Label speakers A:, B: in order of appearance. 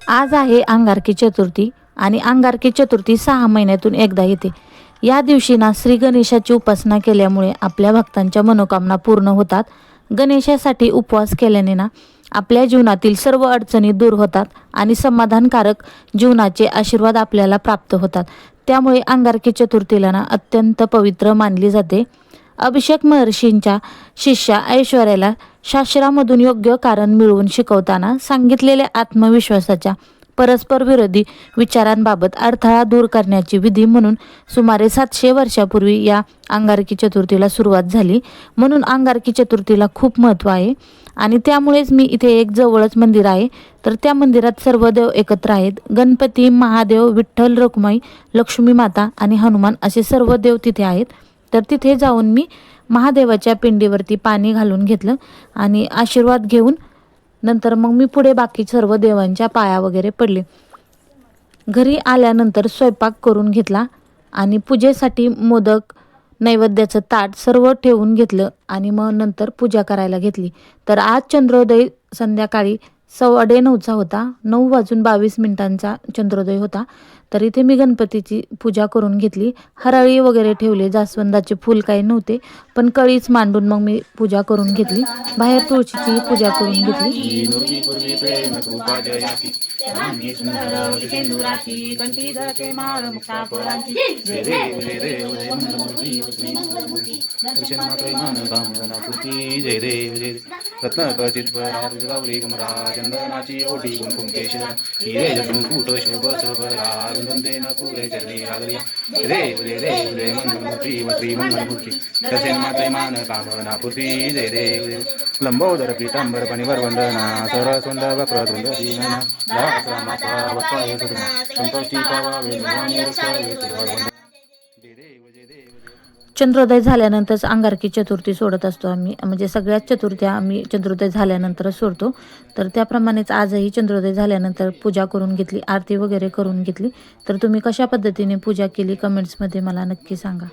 A: आज आहे अंगारकी चतुर्थी आणि अंगारकी चतुर्थी 6 महिन्यातून एकदा येते। या दिवशी ना श्री गणेशाची उपासना केल्यामुळे आपल्या भक्तांच्या मनोकामना पूर्ण होतात। गणेशासाठी उपवास केल्याने ना आपल्या जीवनातील सर्व अडचणी दूर होतात आणि समाधानकारक जीवनाचे आशीर्वाद आपल्याला प्राप्त होतात। त्यामुळे अंगारकी चतुर्थीला ना अत्यंत पवित्र मानली जाते। अभिषेक महर्षींच्या शिष्या ऐश्वर्याला शास्त्रामधून योग्य कारण मिळवून शिकवताना सांगितलेल्या आत्मविश्वासाच्या परस्पर विरोधी विचारांबाबत अडथळा दूर करण्याची विधी म्हणून सुमारे 700 वर्षापूर्वी या अंगारकी चतुर्थीला सुरुवात झाली। म्हणून अंगारकी चतुर्थीला खूप महत्त्व आहे आणि त्यामुळेच मी इथे एक जवळच मंदिर आहे, तर त्या मंदिरात सर्व देव एकत्र आहेत। गणपती, महादेव, विठ्ठल, रखुमाई, लक्ष्मी माता आणि हनुमान असे सर्व देव तिथे आहेत। तर तिथे जाऊन मी महादेवाच्या पिंडीवरती पाणी घालून घेतलं आणि आशीर्वाद घेऊन नंतर मग मी पुढे बाकी सर्व देवांच्या पाया वगैरे पडले। घरी आल्यानंतर स्वयंपाक करून घेतला आणि पूजेसाठी मोदक, नैवेद्याचं ताट सर्व ठेवून घेतलं आणि मग नंतर पूजा करायला घेतली। तर आज चंद्रोदय संध्याकाळी 9:15चा होता, 9:22 चंद्रोदय होता। तर इथे मी गणपतीची पूजा करून घेतली, हराळी वगैरे ठेवले, जास्वंदाचे फूल काही नव्हते पण कळीच मांडून मग मी पूजा करून घेतली। बाहेर तुळशीची पूजा करून घेतली।
B: चंदनाची ओटी कुंकुम केशर हिरे जसूट शोभ वंदन पुरे चरणी आदरिया देव जय देव जय मंगलमूर्ती श्री मंगलमूर्ती दर्शन माते मान कामना पूर्ती जय देव जय लंबोदर पीतांबर पनिवर वंदना सरस्वंद वक्रतुंड दीनना दासरामाचा वक्ताय सुदना संतोषी पावा वेदवाणी रक्षाय वंदन
A: चंद्रोदय झाल्यानंतरच अंगारकी चतुर्थी सोडत असतो आम्ही, म्हणजे सगळ्याच चतुर्थ्या आम्ही चंद्रोदय झाल्यानंतरच सोडतो। तर त्याप्रमाणेच आजही चंद्रोदय झाल्यानंतर पूजा करून घेतली, आरती वगैरे करून घेतली। तर तुम्ही कशा पद्धतीने पूजा केली कमेंट्समध्ये मला नक्की सांगा।